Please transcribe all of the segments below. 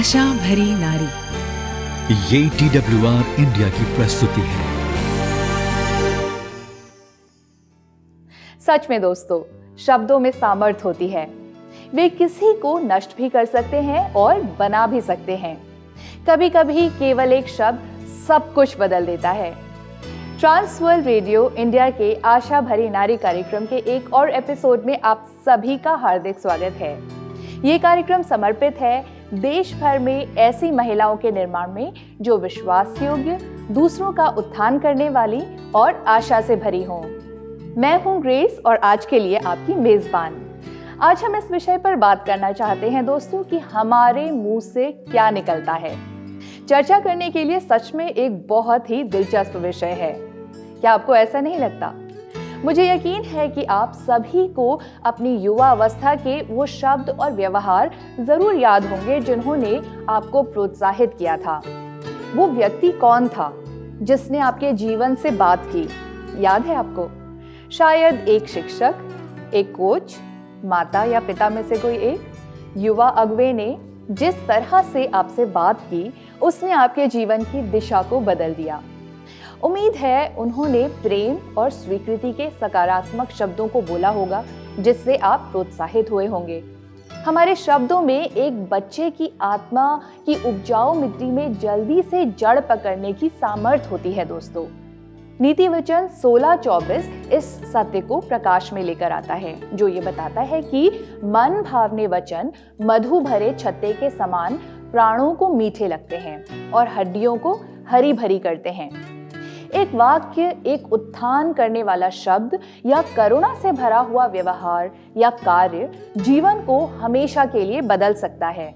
आशा भरी नारी। ये TWR इंडिया की प्रस्तुति है। सच में दोस्तों, शब्दों में सामर्थ्य होती है। वे किसी को नष्ट भी कर सकते हैं और बना भी सकते हैं। कभी कभी केवल एक शब्द सब कुछ बदल देता है। ट्रांसवर्ल्ड रेडियो इंडिया के आशा भरी नारी कार्यक्रम के एक और एपिसोड में आप सभी का हार्दिक स्वागत है। ये कार्यक्रम समर्पित है देश भर में ऐसी महिलाओं के निर्माण में जो विश्वास योग्य, दूसरों का उत्थान करने वाली और आशा से भरी हों। मैं हूं ग्रेस और आज के लिए आपकी मेजबान। आज हम इस विषय पर बात करना चाहते हैं दोस्तों कि हमारे मुंह से क्या निकलता है। चर्चा करने के लिए सच में एक बहुत ही दिलचस्प विषय है। क्या आपको ऐसा नहीं लगता? मुझे यकीन है कि आप सभी को अपनी युवा अवस्था के वो शब्द और व्यवहार जरूर याद होंगे जिन्होंने आपको प्रोत्साहित किया था। वो व्यक्ति कौन था जिसने आपके जीवन से बात की? याद है आपको? शायद एक शिक्षक, एक कोच, माता या पिता में से कोई एक। युवा अगुवे ने जिस तरह से आपसे बात की, उसने आपके जीवन की दिशा को बदल दिया। उम्मीद है उन्होंने प्रेम और स्वीकृति के सकारात्मक शब्दों को बोला होगा जिससे आप प्रोत्साहित हुए होंगे। हमारे शब्दों में एक बच्चे की आत्मा की उपजाऊ मिट्टी में जल्दी से जड़ पकड़ने की सामर्थ्य होती है दोस्तों। नीति वचन 16:24 इस सत्य को प्रकाश में लेकर आता है, जो ये बताता है कि मन भावने वचन मधु भरे छत्ते के समान प्राणों को मीठे लगते हैं और हड्डियों को हरी भरी करते हैं। एक वाक्य, एक उत्थान करने वाला शब्द या करुणा से भरा हुआ व्यवहार या कार्य जीवन को हमेशा के लिए बदल सकता है।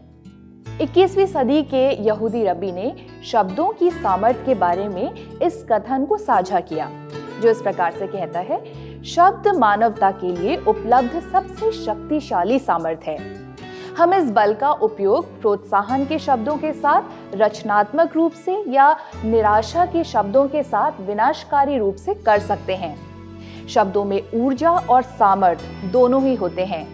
21वीं सदी के यहूदी रब्बी ने शब्दों की सामर्थ्य के बारे में इस कथन को साझा किया, जो इस प्रकार से कहता है, शब्द मानवता के लिए उपलब्ध सबसे शक्तिशाली सामर्थ्य है। हम इस बल का उपयोग प्रोत्साहन के शब्दों के साथ रचनात्मक रूप से या निराशा के शब्दों के साथ विनाशकारी रूप से कर सकते हैं। शब्दों में ऊर्जा और सामर्थ्य दोनों ही होते हैं,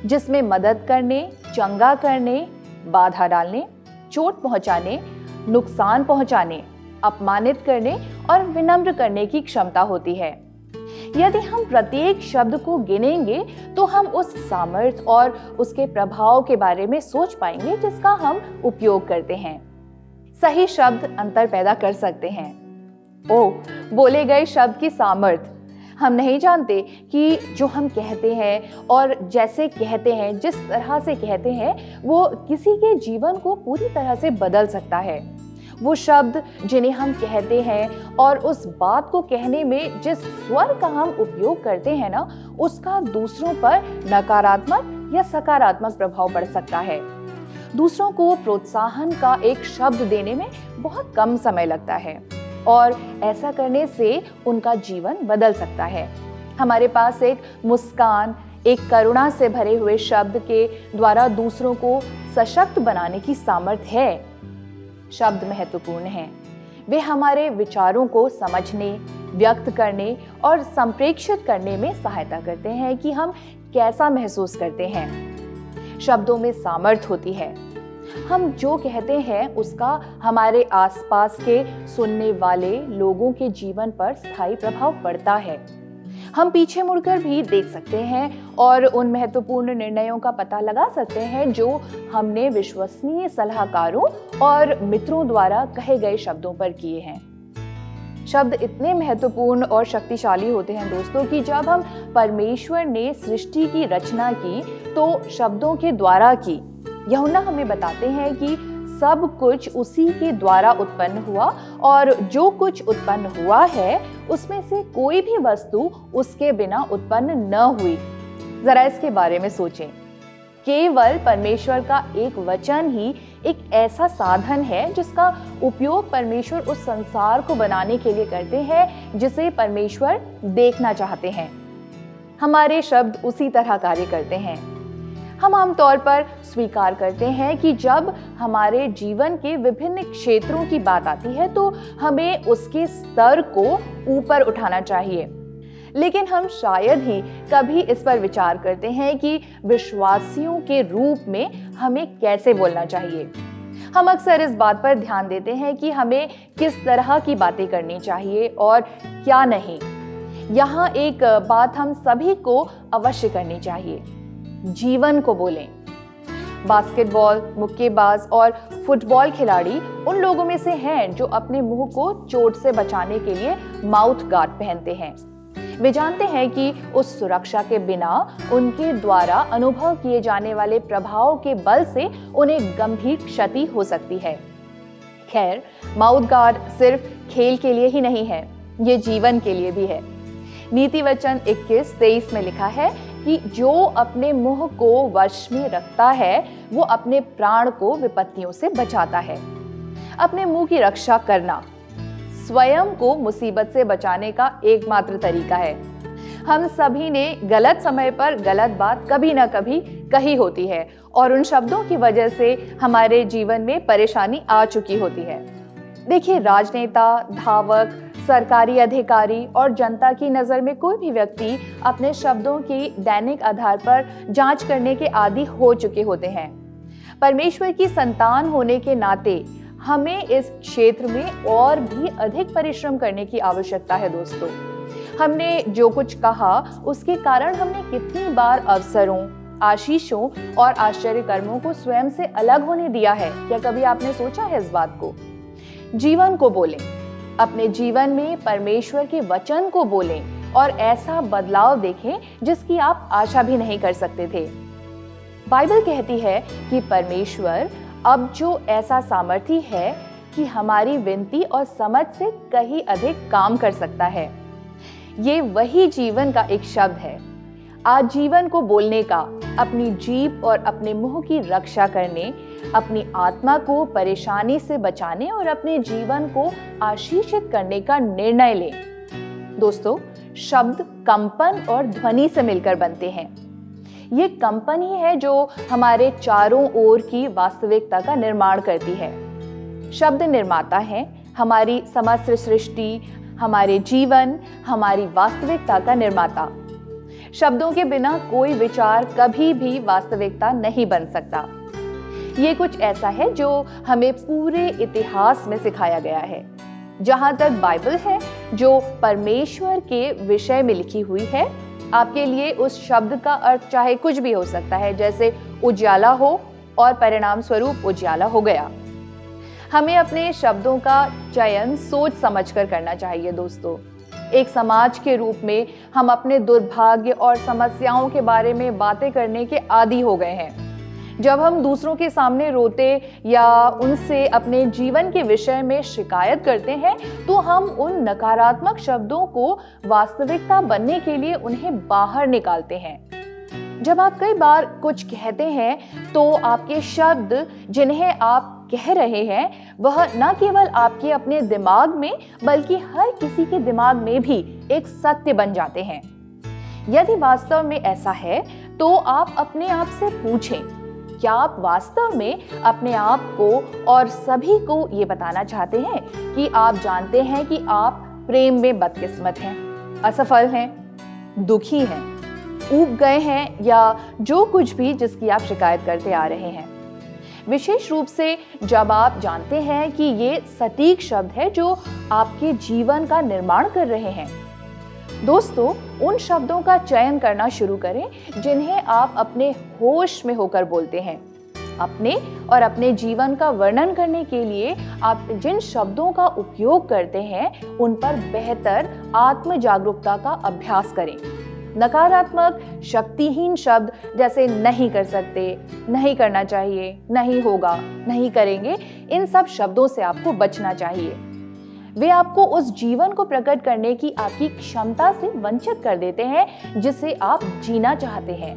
जिसमें मदद करने, चंगा करने, बाधा डालने, चोट पहुंचाने, नुकसान पहुंचाने, अपमानित करने और विनम्र करने की क्षमता होती है। यदि हम प्रत्येक शब्द को गिनेंगे तो हम उस सामर्थ्य और उसके प्रभाव के बारे में सोच पाएंगे जिसका हम उपयोग करते हैं। सही शब्द अंतर पैदा कर सकते हैं। बोले गए शब्द की सामर्थ्य। हम नहीं जानते कि जो हम कहते हैं और जैसे कहते हैं, जिस तरह से कहते हैं, वो किसी के जीवन को पूरी तरह से बदल सकता है। वो शब्द जिन्हें हम कहते हैं और उस बात को कहने में जिस स्वर का हम उपयोग करते हैं ना, उसका दूसरों पर नकारात्मक या सकारात्मक प्रभाव पड़ सकता है। दूसरों को प्रोत्साहन का एक शब्द देने में बहुत कम समय लगता है और ऐसा करने से उनका जीवन बदल सकता है। हमारे पास एक मुस्कान, एक करुणा से भरे हुए शब्द के द्वारा दूसरों को सशक्त बनाने की सामर्थ्य है। शब्द महत्वपूर्ण हैं। वे हमारे विचारों को समझने, व्यक्त करने और संप्रेषित करने में सहायता करते हैं कि हम कैसा महसूस करते हैं। शब्दों में सामर्थ्य होती है। हम जो कहते हैं उसका हमारे आसपास के सुनने वाले लोगों के जीवन पर स्थायी प्रभाव पड़ता है। हम पीछे मुड़कर भी देख सकते हैं और उन महत्वपूर्ण निर्णयों का पता लगा सकते हैं जो हमने विश्वसनीय सलाहकारों और मित्रों द्वारा कहे गए शब्दों पर किए हैं। शब्द इतने महत्वपूर्ण और शक्तिशाली होते हैं दोस्तों कि जब हम परमेश्वर ने सृष्टि की रचना की तो शब्दों के द्वारा की। यूहन्ना हमें बताते हैं कि सब कुछ उसी के द्वारा उत्पन्न हुआ और जो कुछ उत्पन्न हुआ है उसमें से कोई भी वस्तु उसके बिना उत्पन्न न हुई। जरा इसके बारे में सोचें। केवल परमेश्वर का एक वचन ही एक ऐसा साधन है जिसका उपयोग परमेश्वर उस संसार को बनाने के लिए करते हैं जिसे परमेश्वर देखना चाहते हैं। हमारे शब्द उसी तरह कार्य करते हैं। हम आमतौर पर स्वीकार करते हैं कि जब हमारे जीवन के विभिन्न क्षेत्रों की बात आती है तो हमें उसके स्तर को ऊपर उठाना चाहिए, लेकिन हम शायद ही कभी इस पर विचार करते हैं कि विश्वासियों के रूप में हमें कैसे बोलना चाहिए। हम अक्सर इस बात पर ध्यान देते हैं कि हमें किस तरह की बातें करनी चाहिए और क्या नहीं। यहाँ एक बात हम सभी को अवश्य करनी चाहिए, जीवन को बोलें। बास्केटबॉल, मुक्केबाज और फुटबॉल खिलाड़ी उन लोगों में से हैं जो अपने मुंह को चोट से बचाने के लिए माउथ गार्ड पहनते हैं। वे जानते हैं कि उस सुरक्षा के बिना उनके द्वारा अनुभव किए जाने वाले प्रभाव के बल से उन्हें गंभीर क्षति हो सकती है। खैर, माउथ गार्ड सिर्फ खेल के लिए ही नहीं है, ये जीवन के लिए भी है। नीति वचन 21:23 में लिखा है कि जो अपने मुंह को वश में रखता है वो अपने प्राण को विपत्तियों से बचाता है। अपने मुंह की रक्षा करना स्वयं को मुसीबत से बचाने का एकमात्र तरीका है। हम सभी ने गलत समय पर गलत बात कभी ना कभी कही होती है और उन शब्दों की वजह से हमारे जीवन में परेशानी आ चुकी होती है। देखिए, राजनेता, धावक, सरकारी अधिकारी और जनता की नज़र में कोई भी व्यक्ति अपने शब्दों की दैनिक आधार पर जांच करने के आदी हो चुके होते हैं। परमेश्वर की संतान होने के नाते हमें इस क्षेत्र में और भी अधिक परिश्रम करने की आवश्यकता है। दोस्तों, हमने जो कुछ कहा उसके कारण हमने कितनी बार अवसरों, आशीषों और आश्चर्य कर्मों को स्वयं से अलग होने दिया है? क्या कभी आपने सोचा है इस बात को? जीवन को बोलें, अपने जीवन में परमेश्वर के वचन को बोलें और ऐसा बदलाव देखें जिसकी आप आशा भी नहीं कर सकते थे। बाइबल कहती है कि परमेश्वर अब जो ऐसा सामर्थी है कि हमारी विनती और समझ से कहीं अधिक काम कर सकता है। ये वही जीवन का एक शब्द है। आज जीवन को बोलने का, अपनी जीभ और अपने मुंह की रक्षा करने, अपनी आत्मा को परेशानी से बचाने और अपने जीवन को आशीषित करने का निर्णय लें। दोस्तों, शब्द कंपन और ध्वनि से मिलकर बनते हैं। ये कंपन ही है जो हमारे चारों ओर की वास्तविकता का निर्माण करती है। शब्द निर्माता है, हमारी समस्त सृष्टि, हमारे जीवन, हमारी वास्तविकता का निर्माता। शब्दों के बिना कोई विचार कभी भी वास्तविकता नहीं बन सकता। ये कुछ ऐसा है जो हमें पूरे इतिहास में सिखाया गया है। जहां तक बाइबल है, जो परमेश्वर के विषय में लिखी हुई है, आपके लिए उस शब्द का अर्थ चाहे कुछ भी हो सकता है, जैसे उजाला हो और परिणाम स्वरूप उजाला हो गया। हमें अपने शब्दों का चयन सोच समझकर करना चाहिए। दोस्तों, एक समाज के रूप में हम अपने दुर्भाग्य और समस्याओं के बारे में बातें करने के आदी हो गए हैं। जब हम दूसरों के सामने रोते या उनसे अपने जीवन के विषय में शिकायत करते हैं, तो हम उन नकारात्मक शब्दों को वास्तविकता बनने के लिए उन्हें बाहर निकालते हैं। जब आप कई बार कुछ कहते हैं, तो आपके शब्द जिन्हें आप कह रहे हैं, वह न केवल आपके अपने दिमाग में बल्कि हर किसी के दिमाग में भी एक सत्य बन जाते हैं। यदि वास्तव में ऐसा है, तो आप अपने आप से पूछें, क्या आप वास्तव में अपने आप को और सभी को ये बताना चाहते हैं कि आप जानते हैं कि आप प्रेम में बदकिस्मत हैं, असफल हैं, दुखी हैं, ऊब गए हैं या जो कुछ भी जिसकी आप शिकायत करते आ रहे हैं? विशेष रूप से जब आप जानते हैं कि ये सटीक शब्द है जो आपके जीवन का निर्माण कर रहे हैं। दोस्तों, उन शब्दों का चयन करना शुरू करें जिन्हें आप अपने होश में होकर बोलते हैं। अपने और अपने जीवन का वर्णन करने के लिए आप जिन शब्दों का उपयोग करते हैं, उन पर बेहतर आत्म जागरूकता का अभ्यास करें। नकारात्मक, शक्तिहीन शब्द जैसे नहीं कर सकते, नहीं करना चाहिए, नहीं होगा, नहीं करेंगे, इन सब शब्दों से आपको बचना चाहिए। वे आपको उस जीवन को प्रकट करने की आपकी क्षमता से वंचित कर देते हैं जिसे आप जीना चाहते हैं।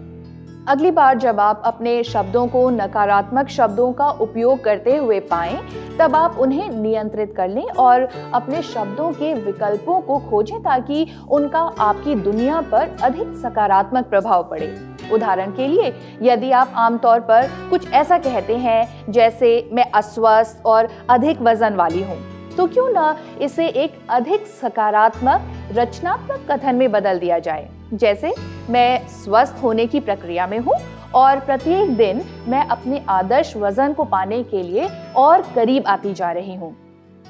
अगली बार जब आप अपने शब्दों को नकारात्मक शब्दों का उपयोग करते हुए पाएं, तब आप उन्हें नियंत्रित कर लें और अपने शब्दों के विकल्पों को खोजें ताकि उनका आपकी दुनिया पर अधिक सकारात्मक प्रभाव पड़े। उदाहरण के लिए, यदि आप आमतौर पर कुछ ऐसा कहते हैं जैसे मैं अस्वस्थ और अधिक वजन वाली हूँ, तो क्यों ना इसे एक अधिक सकारात्मक, रचनात्मक कथन में बदल दिया जाए। जैसे मैं स्वस्थ होने की प्रक्रिया में हूँ और प्रत्येक दिन मैं अपने आदर्श वजन को पाने के लिए और करीब आती जा रही हूँ।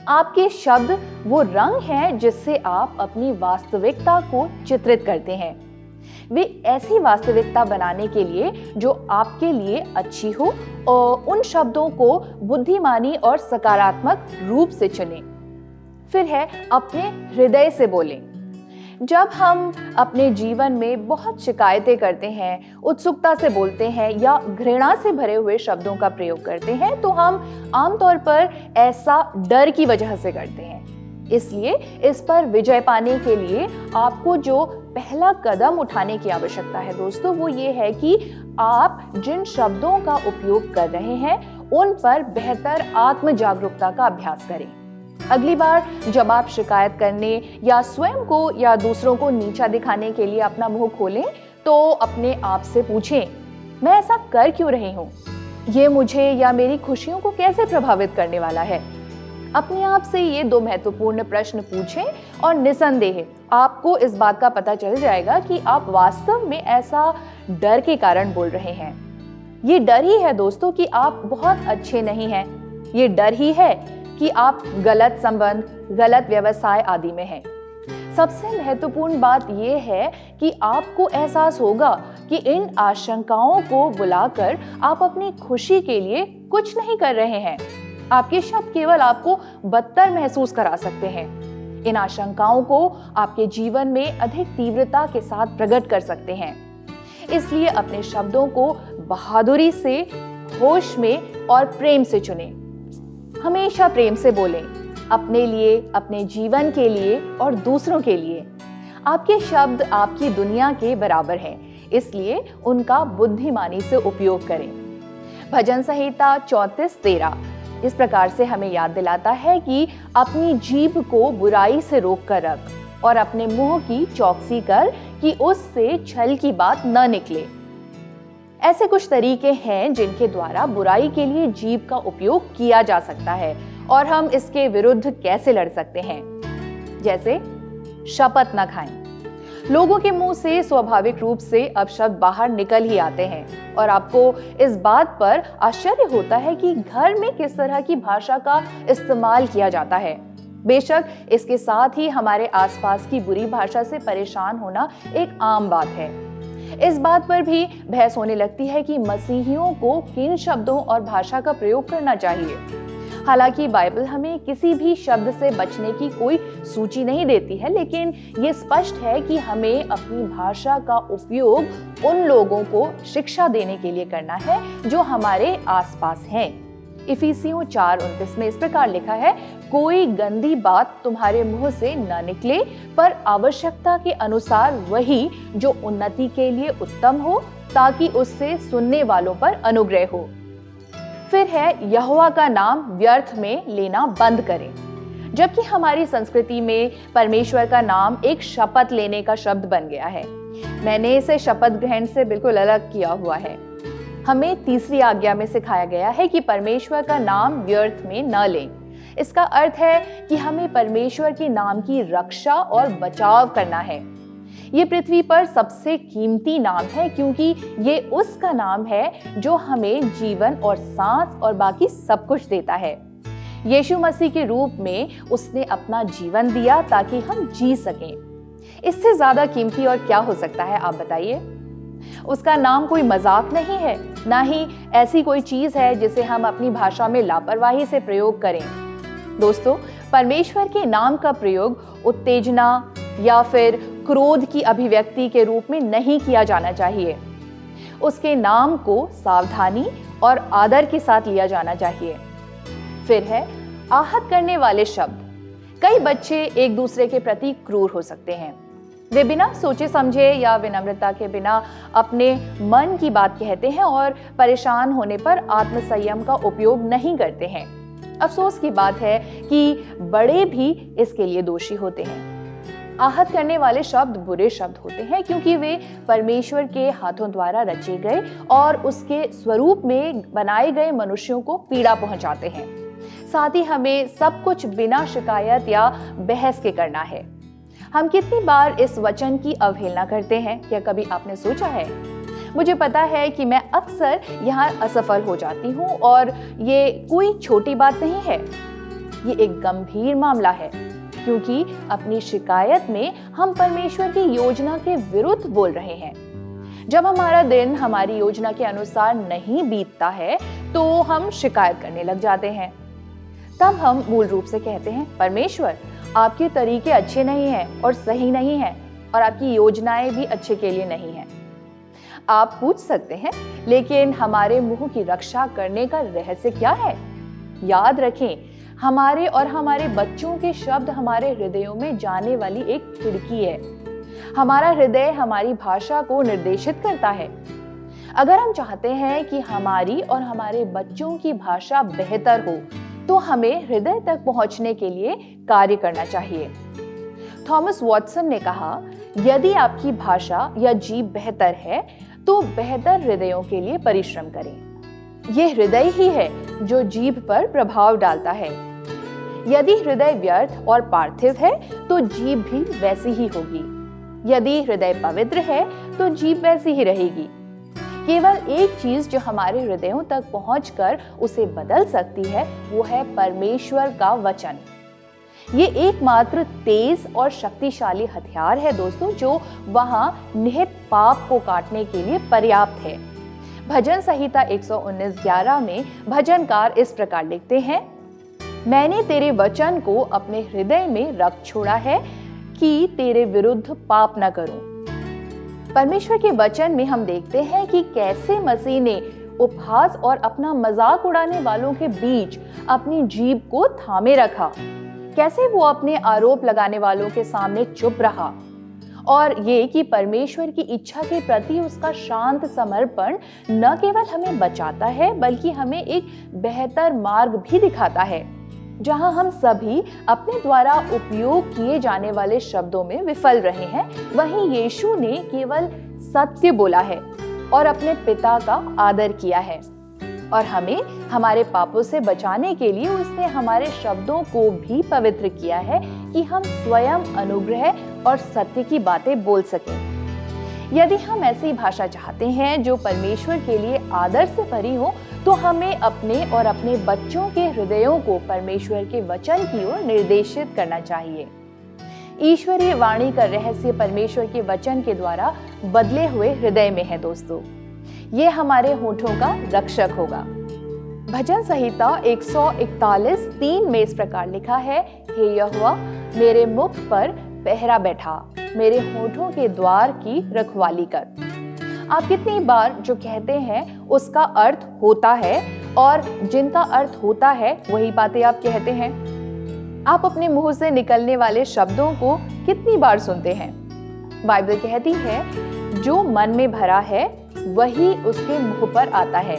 आपके शब्द वो रंग हैं जिससे आप अपनी वास्तविकता को चित्रित करते हैं। वे ऐसी वास्तविकता बनाने के लिए जो आपके लिए अच्छी हो और उन शब्दों को बुद्धिमानी और सकारात्मक रूप से चुनें। फिर है अपने हृदय से बोलें। जब हम अपने जीवन में बहुत शिकायतें करते हैं, उत्सुकता से बोलते हैं या घृणा से भरे हुए शब्दों का प्रयोग करते हैं, तो हम आमतौर पर ऐसा डर की वजह से करते हैं। इसलिए इस पर विजय पाने के लिए आपको जो पहला कदम उठाने की आवश्यकता है दोस्तों, वो ये है कि आप जिन शब्दों का उपयोग कर रहे हैं उन पर बेहतर आत्म जागरूकता का अभ्यास करें। अगली बार जब आप शिकायत करने या स्वयं को या दूसरों को नीचा दिखाने के लिए अपना मुंह खोलें, तो अपने आप से पूछें, मैं ऐसा कर क्यों रही हूँ? ये मुझे या मेरी खुशियों को कैसे प्रभावित करने वाला है? अपने आप से ये 2 महत्वपूर्ण प्रश्न पूछें और निसंदेह आपको इस बात का पता चल जाएगा कि आप वास्तव में ऐसा डर के कारण बोल रहे हैं। ये डर ही है दोस्तों कि आप बहुत अच्छे नहीं हैं। ये डर ही है कि आप गलत संबंध, गलत व्यवसाय आदि में हैं। सबसे महत्वपूर्ण बात यह है कि आपको एहसास होगा कि इन आशंकाओं को बुलाकर आप अपनी खुशी के लिए कुछ नहीं कर रहे हैं। आपके शब्द केवल आपको बदतर महसूस करा सकते हैं। इन आशंकाओं को आपके जीवन में अधिक तीव्रता के साथ प्रकट कर सकते हैं। इसलिए अपने शब्दों को बहादुरी से, होश में और प्रेम से चुनें। हमेशा प्रेम से बोलें, अपने लिए, अपने जीवन के लिए और दूसरों के लिए। आपके शब्द आपकी दुनिया के बराबर हैं, इसलिए उनका बुद्धिमानी से उपयोग करें। भजन संहिता 34:13 इस प्रकार से हमें याद दिलाता है कि अपनी जीभ को बुराई से रोक कर रख और अपने मुंह की चौकसी कर कि उससे छल की बात न निकले। ऐसे कुछ तरीके हैं जिनके द्वारा बुराई के लिए जीभ का उपयोग किया जा सकता है और हम इसके विरुद्ध कैसे लड़ सकते हैं। जैसे शपथ न खाएं। लोगों के मुंह से स्वाभाविक रूप से अब शब्द बाहर निकल ही आते हैं और आपको इस बात पर आश्चर्य होता है कि घर में किस तरह की भाषा का इस्तेमाल किया जाता है। बेशक इसके साथ ही हमारे आसपास की बुरी भाषा से परेशान होना एक आम बात है। इस बात पर भी बहस होने लगती है कि मसीहियों को किन शब्दों और भाषा का प्रयोग करना चाहिए। हालांकि बाइबल हमें किसी भी शब्द से बचने की कोई सूची नहीं देती है, लेकिन ये स्पष्ट है कि हमें अपनी भाषा का उपयोग उन लोगों को शिक्षा देने के लिए करना है जो हमारे आसपास हैं। इफिसियों 4:29 में इस प्रकार लिखा है, कोई गंदी बात तुम्हारे मुंह से न निकले, पर आवश्यकता के अनुसार वही जो उन्नति के लिए उत्तम हो, ताकि उससे सुनने वालों पर अनुग्रह हो। फिर है यहोवा का नाम व्यर्थ में लेना बंद करें। जबकि हमारी संस्कृति में परमेश्वर का नाम एक शपथ लेने का शब्द बन गया है, मैंने इसे शपथ ग्रहण से बिल्कुल अलग किया हुआ है। हमें तीसरी आज्ञा में सिखाया गया है कि परमेश्वर का नाम व्यर्थ में न लें। इसका अर्थ है कि हमें परमेश्वर के नाम की रक्षा और बचाव करना है। ये पृथ्वी पर सबसे कीमती नाम है, क्योंकि ये उसका नाम है जो हमें जीवन और सांस और बाकी सब कुछ देता है। यीशु मसीह के रूप में उसने अपना जीवन दिया ताकि हम जी सकें। इससे ज्यादा कीमती और क्या हो सकता है, आप बताइए। उसका नाम कोई मजाक नहीं है, ना ही ऐसी कोई चीज है जिसे हम अपनी भाषा में लापरवाही से प्रयोग करें। दोस्तों, परमेश्वर के नाम का प्रयोग उत्तेजना या फिर क्रोध की अभिव्यक्ति के रूप में नहीं किया जाना चाहिए। उसके नाम को सावधानी और आदर के साथ लिया जाना चाहिए। फिर है आहत करने वाले शब्द। कई बच्चे एक दूसरे के प्रति क्रूर हो सकते हैं। वे बिना सोचे समझे या विनम्रता के बिना अपने मन की बात कहते हैं और परेशान होने पर आत्मसंयम का उपयोग नहीं करते हैं। अफसोस की बात है कि बड़े भी इसके लिए दोषी होते हैं। आहत करने वाले शब्द बुरे शब्द होते हैं, क्योंकि वे परमेश्वर के हाथों द्वारा रचे गए और उसके स्वरूप में बनाए गए मनुष्यों को पीड़ा पहुंचाते हैं। साथ ही हमें सब कुछ बिना शिकायत या बहस के करना है। हम कितनी बार इस वचन की अवहेलना करते हैं, क्या कभी आपने सोचा है? मुझे पता है कि मैं अक्सर यहाँ असफल हो जाती हूँ और ये कोई छोटी बात नहीं है, ये एक गंभीर मामला है, क्योंकि अपनी शिकायत में हम परमेश्वर की योजना के विरुद्ध बोल रहे हैं। जब हमारा दिन हमारी योजना के अनुसार नहीं बीतता है तो हम शिकायत करने लग जाते हैं। तब हम मूल रूप से कहते हैं, परमेश्वर आपके तरीके अच्छे नहीं हैं और सही नहीं हैं और आपकी योजनाएं भी अच्छे के लिए नहीं हैं। आप पूछ सकते हैं, लेकिन हमारे मुंह की रक्षा करने का रहस्य क्या है? याद रखें, हमारे और हमारे बच्चों के शब्द हमारे हृदयों में जाने वाली एक खिड़की है। हमारा हृदय हमारी भाषा को निर्देशित करता है। अगर हम चाहते हैं कि हमारी और हमारे बच्चों की भाषा बेहतर हो, तो हमें हृदय तक पहुंचने के लिए कार्य करना चाहिए। थॉमस वॉटसन ने कहा, यदि आपकी भाषा या जीभ बेहतर है तो बेहतर हृदयों के लिए परिश्रम करें। यह हृदय ही है जो जीभ पर प्रभाव डालता है। यदि हृदय व्यर्थ और पार्थिव है तो जीभ भी वैसी ही होगी। यदि हृदय पवित्र है तो जीभ वैसी ही रहेगी। केवल एक चीज जो हमारे हृदयों तक पहुंचकर उसे बदल सकती है, वो है परमेश्वर का वचन। ये एकमात्र तेज और शक्तिशाली हथियार है दोस्तों, जो वहां निहित पाप को काटने के लिए पर्याप्त है। भजन संहिता 119:11 में भजनकार इस प्रकार लिखते हैं, मैंने तेरे वचन को अपने हृदय में रख छोड़ा है कि तेरे विरुद्ध पाप न करूं। परमेश्वर के वचन में हम देखते हैं कि कैसे मसीह ने उपहास और अपना मजाक उड़ाने वालों के बीच अपनी जीभ को थामे रखा, कैसे वो अपने आरोप लगाने वालों के सामने चुप रहा, और ये कि परमेश्वर की इच्छा के प्रति उसका शांत समर्पण न केवल हमें बचाता है बल्कि हमें एक बेहतर मार्ग भी दिखाता है। जहां हम सभी अपने द्वारा उपयोग किए जाने वाले शब्दों में विफल रहे हैं, वहीं यीशु ने केवल सत्य बोला है और अपने पिता का आदर किया है, और हमें हमारे पापों से बचाने के लिए उसने हमारे शब्दों को भी पवित्र किया है कि हम स्वयं अनुग्रह और सत्य की बातें बोल सकें। यदि हम ऐसी भाषा चाहते हैं जो परमेश्वर के लिए आदर से भरी हो, तो हमें अपने और अपने बच्चों के हृदयों को परमेश्वर के वचन की ओर निर्देशित करना चाहिए। ईश्वरीय वाणी का रहस्य परमेश्वर के वचन के द्वारा बदले हुए हृदय में है दोस्तों। ये हमारे होठों का रक्षक होगा। भजन संहिता 141:3 में इस प्रकार लिखा है, हे यहोवा मेरे मुख पर पहरा बैठा, मेरे होठों के द्वार की रखवाली कर। आप कितनी बार जो कहते हैं उसका अर्थ होता है, और जिनका अर्थ होता है वही बातें आप कहते हैं। आप अपने मुंह से निकलने वाले शब्दों को कितनी बार सुनते हैं? बाइबल कहती है, जो मन में भरा है वही उसके मुंह पर आता है।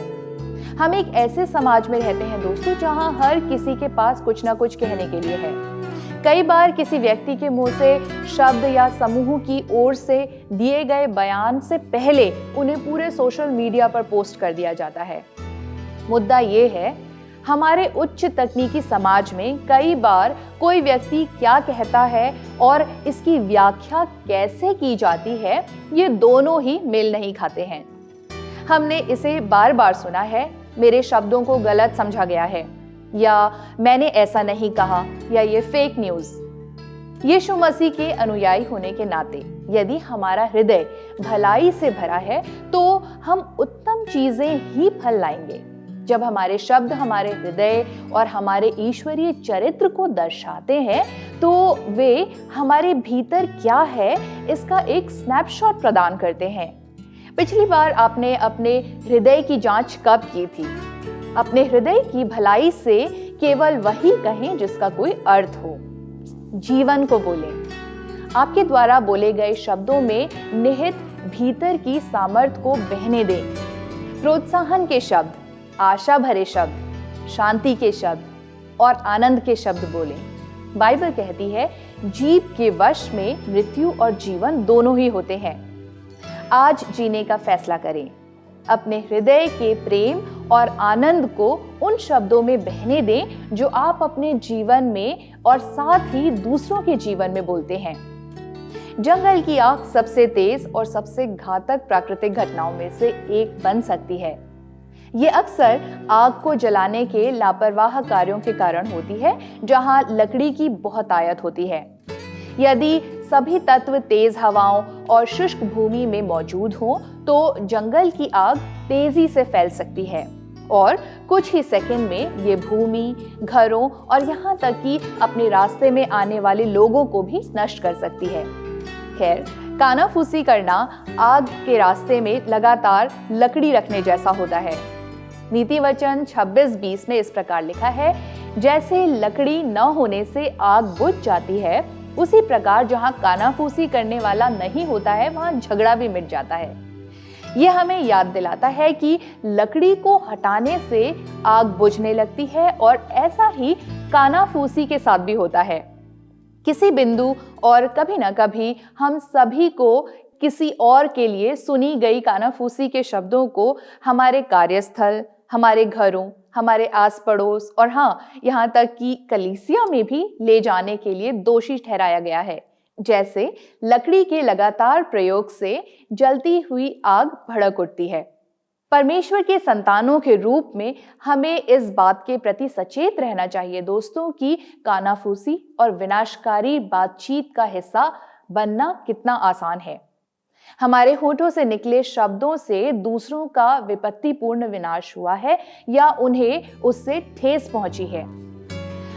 हम एक ऐसे समाज में रहते हैं दोस्तों, जहां हर किसी के पास कुछ ना कुछ कहने के लिए है। कई बार किसी व्यक्ति के मुंह से शब्द या समूह की ओर से दिए गए बयान से पहले उन्हें पूरे सोशल मीडिया पर पोस्ट कर दिया जाता है। मुद्दा ये है, हमारे उच्च तकनीकी समाज में कई बार कोई व्यक्ति क्या कहता है और इसकी व्याख्या कैसे की जाती है, ये दोनों ही मेल नहीं खाते हैं। हमने इसे बार बार सुना है, मेरे शब्दों को गलत समझा गया है, या मैंने ऐसा नहीं कहा, या ये फेक न्यूज़। यीशु मसीह के अनुयायी होने के नाते यदि हमारा हृदय भलाई से भरा है तो हम उत्तम चीजें ही फल लाएंगे। जब हमारे शब्द हमारे हृदय और हमारे ईश्वरीय चरित्र को दर्शाते हैं तो वे हमारे भीतर क्या है इसका एक स्नैपशॉट प्रदान करते हैं। पिछली बार आपने अपने हृदय की जांच कब की थी? अपने हृदय की भलाई से केवल वही कहें जिसका कोई अर्थ हो। जीवन को बोलें। आपके द्वारा बोले गए शब्दों में निहित भीतर की सामर्थ्य को बहने दें। प्रोत्साहन के शब्द, आशा भरे शब्द, शांति के शब्द और आनंद के शब्द बोलें। बाइबल कहती है, जीभ के वश में मृत्यु और जीवन दोनों ही होते हैं। आज जीने का फैसला करें। अपने हृदय के प्रेम और आनंद को उन शब्दों में बहने दें जो आप अपने जीवन में और साथ ही दूसरों के जीवन में बोलते हैं। जंगल की आग सबसे तेज और सबसे घातक प्राकृतिक घटनाओं में से एक बन सकती है। ये अक्सर आग को जलाने के लापरवाह कार्यों के कारण होती है, जहां लकड़ी की बहुतायत होती है। यदि सभी तत्व तेज हवाओं और शुष्क भूमि में मौजूद हों, तो जंगल की आग तेजी से फैल सकती है और कुछ ही सेकंड में ये भूमि, घरों और यहाँ तक कि अपने रास्ते में आने वाले लोगों को भी नष्ट कर सकती है। खैर, कानाफूसी करना आग के रास्ते में लगातार लकड़ी रखने जैसा होता है। नीति वचन 26:20 में इस प्रकार लिखा है, जैसे लकड़ी न होने से आग बुझ जाती है, उसी प्रकार जहां कानाफूसी करने वाला नहीं होता है, वहां झगड़ा भी मिट जाता है। यह हमें याद दिलाता है कि लकड़ी को हटाने से आग बुझने लगती है और ऐसा ही कानाफूसी के साथ भी होता है। किसी बिंदु और कभी ना कभी हम सभी को किसी और के लिए सुनी गई कानाफूसी के शब्दों को हमारे कार्यस्थल, हमारे घरों, हमारे आस पड़ोस और हाँ, यहाँ तक कि कलीसिया में भी ले जाने के लिए दोषी ठहराया गया है। जैसे लकड़ी के लगातार प्रयोग से जलती हुई आग भड़क उठती है। परमेश्वर के संतानों के रूप में हमें इस बात के प्रति सचेत रहना चाहिए दोस्तों कि कानाफूसी और विनाशकारी बातचीत का हिस्सा बनना कितना आसान है। हमारे होठों से निकले शब्दों से दूसरों का विपत्तिपूर्ण विनाश हुआ है या उन्हें उससे ठेस पहुंची है।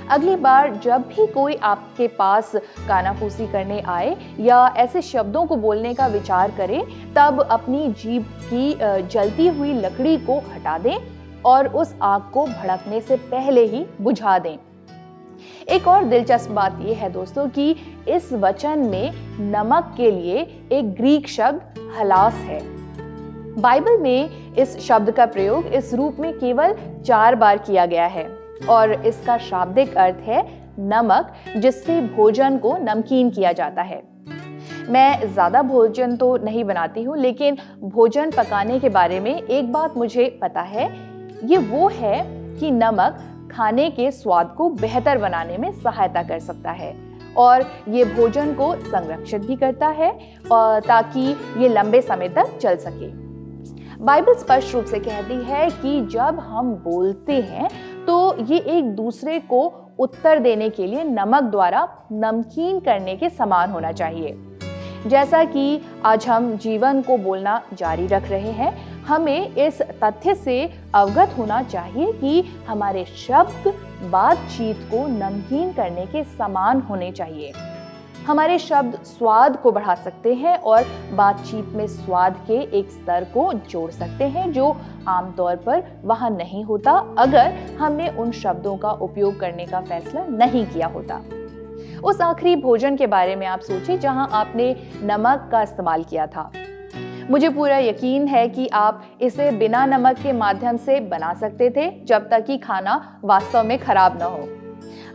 अगली बार जब भी कोई आपके पास कानाफूसी करने आए या ऐसे शब्दों को बोलने का विचार करे, तब अपनी जीभ की जलती हुई लकड़ी को हटा दें और उस आग को भड़कने से पहले ही बुझा दें। एक और दिलचस्प बात यह है दोस्तों कि इस वचन में नमक के लिए एक ग्रीक शब्द हलास है। बाइबल में इस शब्द का प्रयोग इस रूप में केवल 4 बार किया गया है और इसका शाब्दिक अर्थ है नमक, जिससे भोजन को नमकीन किया जाता है। मैं ज्यादा भोजन तो नहीं बनाती हूँ, लेकिन भोजन पकाने के बारे में एक बात मुझे पता है, ये वो है कि नमक खाने के स्वाद को बेहतर बनाने में सहायता कर सकता है और ये भोजन को संरक्षित भी करता है और ताकि ये लंबे समय तक चल सके। बाइबल स्पष्ट रूप से कहती है कि जब हम बोलते हैं तो ये एक दूसरे को उत्तर देने के लिए नमक द्वारा नमकीन करने के समान होना चाहिए। जैसा कि आज हम जीवन को बोलना जारी रख रहे हैं, हमें इस तथ्य से अवगत होना चाहिए कि हमारे शब्द बातचीत को नमकीन करने के समान होने चाहिए। हमारे शब्द स्वाद को बढ़ा सकते हैं और बातचीत में स्वाद के एक स्तर को जोड़ सकते हैं जो आमतौर पर वहां नहीं होता अगर हमने उन शब्दों का उपयोग करने का फैसला नहीं किया होता। उस आखिरी भोजन के बारे में आप सोचिए जहां आपने नमक का इस्तेमाल किया था। मुझे पूरा यकीन है कि आप इसे बिना नमक के माध्यम से बना सकते थे जब तक कि खाना वास्तव में खराब न हो।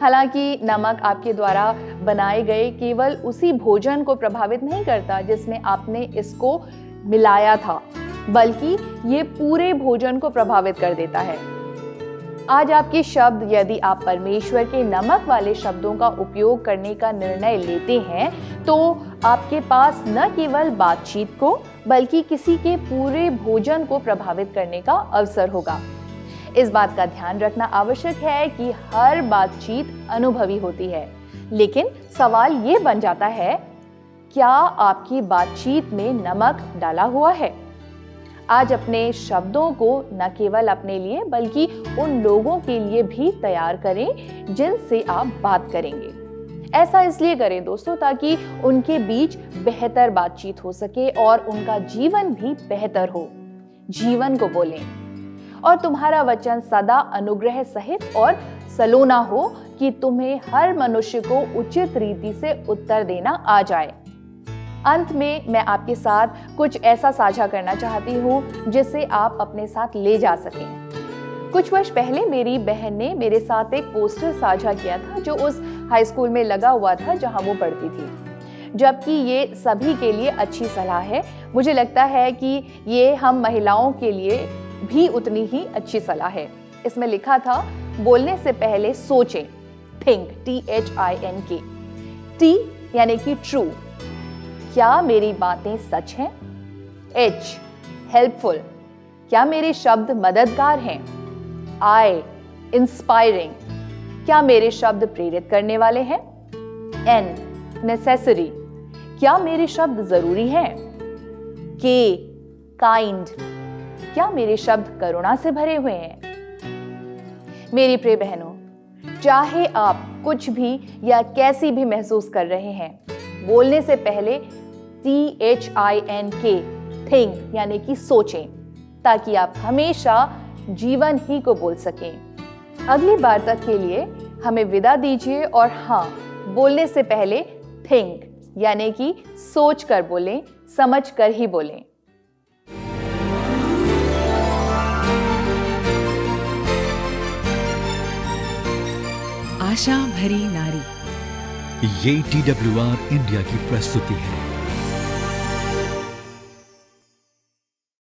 हालांकि नमक आपके द्वारा बनाए गए केवल उसी भोजन को प्रभावित नहीं करता जिसमें आपने इसको मिलाया था, बल्कि ये पूरे भोजन को प्रभावित कर देता है। आज आपके शब्द, यदि आप परमेश्वर के नमक वाले शब्दों का उपयोग करने का निर्णय लेते हैं, तो आपके पास न केवल बातचीत को बल्कि किसी के पूरे भोजन को प्रभावित करने का अवसर होगा। इस बात का ध्यान रखना आवश्यक है कि हर बातचीत अनुभवी होती है, लेकिन सवाल ये बन जाता है, क्या आपकी बातचीत में नमक डाला हुआ है? आज अपने शब्दों को न केवल अपने लिए बल्कि उन लोगों के लिए भी तैयार करें जिनसे आप बात करेंगे। ऐसा इसलिए करें दोस्तों ताकि उनके बीच बेहतर बातचीत हो सके और उनका जीवन भी बेहतर हो। जीवन को बोलें और तुम्हारा वचन सदा अनुग्रह सहित और सलोना हो कि तुम्हें हर मनुष्य को उचित रीति से उत्तर देना आ जाए। अंत में मैं आपके साथ कुछ ऐसा साझा करना चाहती हूँ जिसे आप अपने साथ ले जा सकें। कुछ वर्ष पहले मेरी बहन ने मेरे साथ एक पोस्टर साझा किया था जो उस हाई स्कूल में लगा हुआ था जहाँ वो पढ़ती थी। जबकि ये सभी के लिए अच्छी सलाह है, मुझे लगता है कि ये हम महिलाओं के लिए भी उतनी ही अच्छी सलाह है। इसमें लिखा था, बोलने से पहले सोचें। Think, THINK। T यानी कि ट्रू, क्या मेरी बातें सच हैं? H, हेल्पफुल, क्या मेरे शब्द मददगार हैं? I, इंस्पायरिंग, क्या मेरे शब्द प्रेरित करने वाले हैं? N, नेसेसरी, क्या मेरे शब्द जरूरी हैं? K, काइंड, क्या मेरे शब्द करुणा से भरे हुए हैं? मेरी प्रिय बहनों, चाहे आप कुछ भी या कैसी भी महसूस कर रहे हैं, बोलने से पहले THINK, थिंक यानी कि सोचें, ताकि आप हमेशा जीवन ही को बोल सकें। अगली बार तक के लिए हमें विदा दीजिए और हाँ, बोलने से पहले थिंक यानी कि सोच कर बोलें, समझ कर ही बोलें। आशा भरी नारी। ये TWR इंडिया की प्रस्तुति है।